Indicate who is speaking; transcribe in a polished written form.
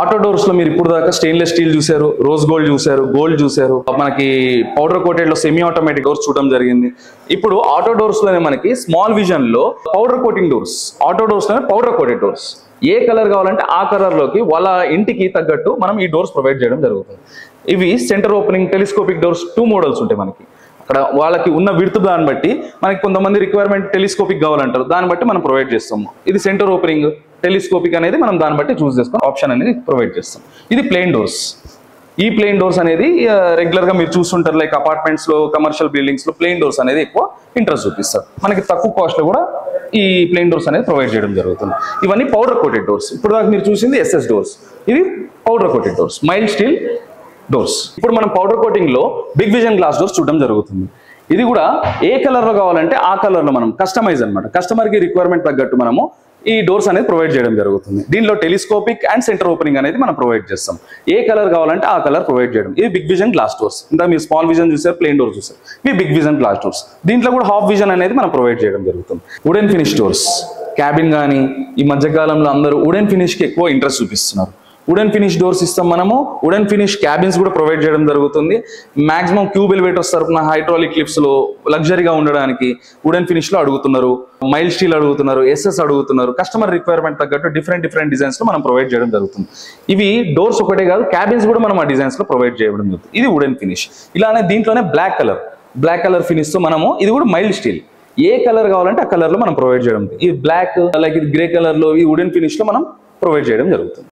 Speaker 1: Auto doors లో మీరు ఇప్పుడు దాకా స్టెయిన్లెస్ స్టీల్ చూసారు, రోజ్ గోల్డ్ చూసారు, గోల్డ్ చూసారు, మనకి పౌడర్ కోటెడ్ లో సెమీ ఆటోమేటిక్ డోర్స్ చూడడం జరిగింది. ఇప్పుడు ఆటో డోర్స్ లోనే మనకి స్మాల్ విజన్ లో powder coating doors, auto doors లోనే పౌడర్ కోటెడ్ డోర్స్. ఏ కలర్ కావాలంటే ఆ కలర్ లోకి వాళ్ళ ఇంటికి తగ్గట్టు మనం ఈ డోర్స్ ప్రొవైడ్ చేయడం జరుగుతుంది. ఇవి centre opening telescopic doors 2 models ఉంటాయి మనకి. అక్కడ వాళ్ళకి ఉన్న విడ్త్ దాన్ని బట్టి మనకి కొంతమంది రిక్వైర్మెంట్ టెలిస్కోపిక్ కావాలంటారు, దాన్ని బట్టి మనం ప్రొవైడ్ చేస్తాము. ఇది సెంటర్ ఓపెనింగ్ టెలిస్కోపిక్ అనేది మనం దాన్ని బట్టి చూస్ చేసుకొని ఆప్షన్ అనేది ప్రొవైడ్ చేస్తాం. ఇది ప్లెయిన్ డోర్స్. ఈ ప్లెయిన్ డోర్స్ అనేది రెగ్యులర్ గా మీరు చూస్తుంటారు, లైక్ అపార్ట్మెంట్స్ లో, కమర్షియల్ బిల్డింగ్స్ లో ప్లెయిన్ డోర్స్ అనేది ఎక్కువ ఇంట్రెస్ట్ చూపిస్తారు. మనకి తక్కువ కాస్ట్ లో కూడా ఈ ప్లెయిన్ డోర్స్ అనేది ప్రొవైడ్ చేయడం జరుగుతుంది. ఇవన్నీ పౌడర్ కోటెడ్ డోర్స్. ఇప్పుడు దాకా మీరు చూసింది ఎస్ఎస్ డోర్స్, ఇవి powder coated doors, mild steel doors. ఇప్పుడు మనం పౌడర్ కోటింగ్ లో బిగ్ విజన్ గ్లాస్ డోర్స్ చూడడం జరుగుతుంది. ఇది కూడా ఏ కలర్ లో కావాలంటే ఆ కలర్ లో మనం కస్టమైజ్ అనమాట, కస్టమర్ కి రిక్వైర్మెంట్ తగ్గట్టు మనము ఈ డోర్స్ అనేది ప్రొవైడ్ చేయడం జరుగుతుంది. దీనిలో టెలిస్కోపిక్ అండ్ సెంటర్ ఓపెనింగ్ అనేది మనం ప్రొవైడ్ చేస్తాం. ఏ కలర్ కావాలంటే ఆ కలర్ ప్రొవైడ్ చేయడం. ఇది బిగ్ విజన్ గ్లాస్ డోర్స్. ఇంకా మీరు స్మాల్ విజన్ చూసారు, ప్లెయిన్ డోర్స్ చూసారు, ఇవి బిగ్ విజన్ గ్లాస్ డోర్స్. దీంట్లో కూడా హాఫ్ విజన్ అనేది మనం ప్రొవైడ్ చేయడం జరుగుతుంది. వుడెన్ ఫినిష్ డోర్స్, క్యాబిన్ కానీ ఈ మధ్యకాలంలో అందరూ వుడెన్ ఫినిష్ కి ఎక్కువ ఇంట్రెస్ట్ చూపిస్తున్నారు. వుడెన్ ఫినిష్ డోర్స్ ఇస్తాం మనము. వుడెన్ ఫినిష్ క్యాబిన్స్ కూడా ప్రొవైడ్ చేయడం జరుగుతుంది. మాక్సిమం క్యూబ్ ఎలివేటర్స్ తరపున హైడ్రాలిక్ లిఫ్ట్స్ లో లగ్జరీగా ఉండడానికి వుడెన్ ఫినిష్ లో అడుగుతున్నారు, మైల్డ్ స్టీల్ అడుగుతున్నారు, ఎస్ఎస్ అడుగుతున్నారు. కస్టమర్ రిక్వైర్మెంట్ తగ్గట్టు డిఫరెంట్ డిజైన్స్ లో మనం ప్రొవైడ్ చేయడం జరుగుతుంది. ఇవి డోర్స్ ఒకటే కాదు, క్యాబిన్స్ కూడా మనం ఆ డిజైన్స్ లో ప్రొవైడ్ చేయడం జరుగుతుంది. ఇది వుడెన్ ఫినిష్. ఇలానే దీంట్లోనే బ్లాక్ కలర్ ఫినిష్ తో మనము, ఇది కూడా మైల్డ్ స్టీల్. ఏ కలర్ కావాలంటే ఆ కలర్ లో మనం ప్రొవైడ్ చేయడం. ఈ బ్లాక్ లైక్ ఇది గ్రే కలర్ లో ఈ వుడెన్ ఫినిష్ లో మనం ప్రొవైడ్ చేయడం జరుగుతుంది.